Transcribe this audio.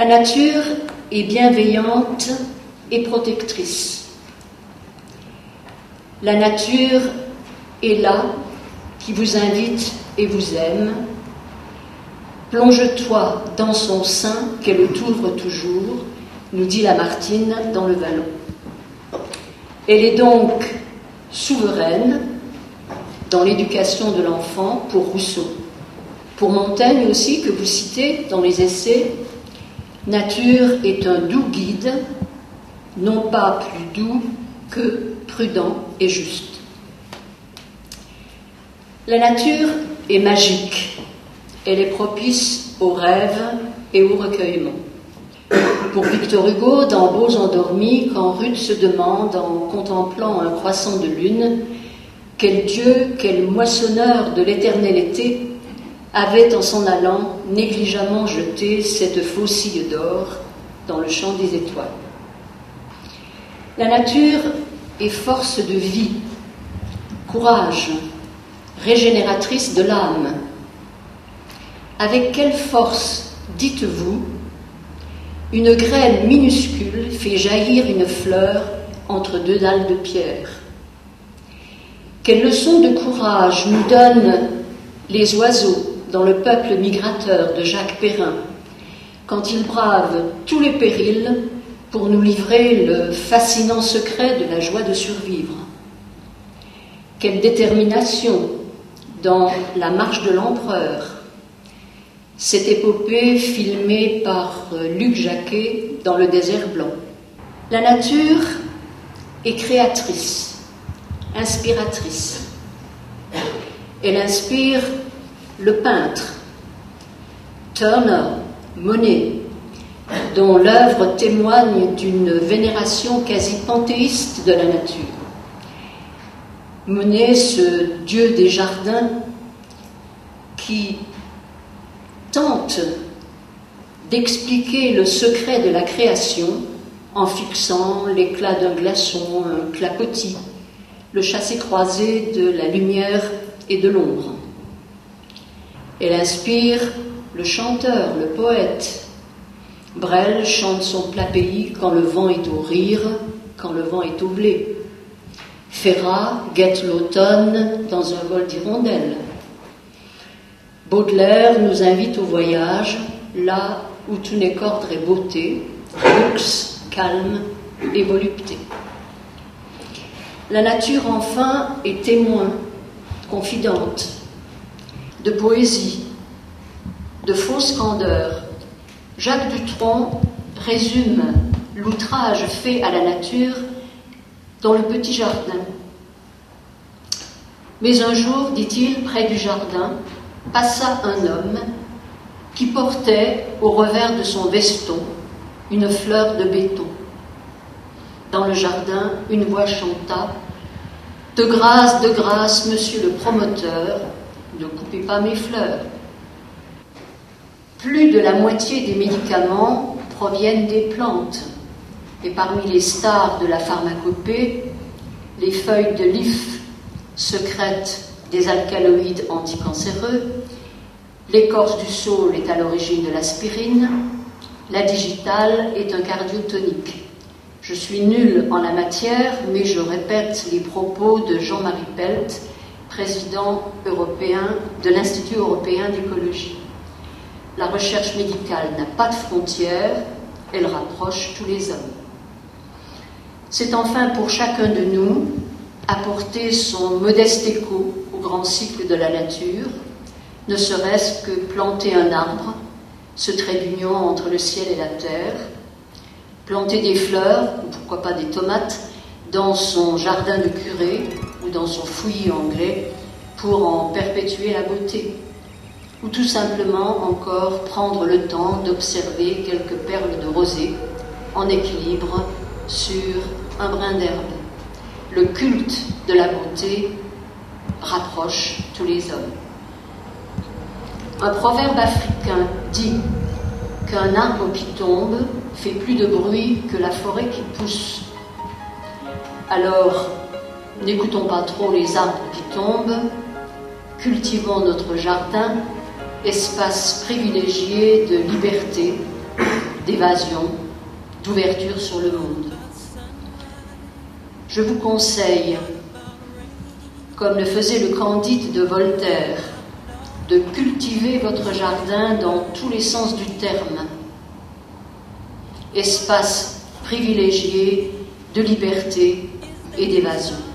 La nature est bienveillante et protectrice. La nature est là, qui vous invite et vous aime. Plonge-toi dans son sein qu'elle t'ouvre toujours, nous dit Lamartine dans Le Vallon. Elle est donc souveraine dans l'éducation de l'enfant pour Rousseau. Pour Montaigne aussi, que vous citez dans les essais, nature est un doux guide, non pas plus doux que prudent et juste. La nature est magique, elle est propice aux rêves et au recueillement. Pour Victor Hugo, dans Beaux endormis, quand Ruth se demande, en contemplant un croissant de lune, quel dieu, quel moissonneur de l'éternel été avait en s'en allant négligemment jeté cette faucille d'or dans le champ des étoiles. La nature est force de vie, courage, régénératrice de l'âme. Avec quelle force, dites-vous, une graine minuscule fait jaillir une fleur entre deux dalles de pierre? Quelle leçon de courage nous donnent les oiseaux dans Le peuple migrateur de Jacques Perrin, quand ils bravent tous les périls pour nous livrer le fascinant secret de la joie de survivre. Quelle détermination dans La marche de l'empereur, cette épopée filmée par Luc Jacquet dans Le désert blanc. La nature est créatrice, inspiratrice. Elle inspire le peintre, Turner, Monet, dont l'œuvre témoigne d'une vénération quasi panthéiste de la nature. Monet, ce dieu des jardins qui tente d'expliquer le secret de la création en fixant l'éclat d'un glaçon, un clapotis, le chassé-croisé de la lumière et de l'ombre. Elle inspire le chanteur, le poète. Brel chante son plat pays quand le vent est au rire, quand le vent est au blé. Ferrat guette l'automne dans un vol d'hirondelles. Baudelaire nous invite au voyage, là où tout n'est qu'ordre et beauté, luxe, calme et volupté. La nature, enfin, est témoin, confidente, de poésie, de fausse candeur. Jacques Dutronc résume l'outrage fait à la nature dans Le petit jardin. Mais un jour, dit-il, près du jardin, passa un homme qui portait au revers de son veston une fleur de béton. Dans le jardin, une voix chanta « De grâce, monsieur le promoteur, ne coupez pas mes fleurs. » Plus de la moitié des médicaments proviennent des plantes, et parmi les stars de la pharmacopée, les feuilles de lys secrètent des alcaloïdes anticancéreux, l'écorce du saule est à l'origine de l'aspirine, la digitale est un cardiotonique. Je suis nulle en la matière, mais je répète les propos de Jean-Marie Pelt, président européen de l'Institut européen d'écologie. La recherche médicale n'a pas de frontières, elle rapproche tous les hommes. C'est enfin pour chacun de nous apporter son modeste écho au grand cycle de la nature, ne serait-ce que planter un arbre, ce trait d'union entre le ciel et la terre, planter des fleurs, ou pourquoi pas des tomates, dans son jardin de curé ou dans son fouillis anglais pour en perpétuer la beauté. Ou tout simplement encore prendre le temps d'observer quelques perles de rosée en équilibre sur un brin d'herbe. Le culte de la beauté rapproche tous les hommes. Un proverbe africain dit qu'un arbre qui tombe fait plus de bruit que la forêt qui pousse. Alors, n'écoutons pas trop les arbres qui tombent, cultivons notre jardin, espace privilégié de liberté, d'évasion, d'ouverture sur le monde. Je vous conseille, comme le faisait le Candide de Voltaire, de cultiver votre jardin dans tous les sens du terme. Espace privilégié de liberté et d'évasion.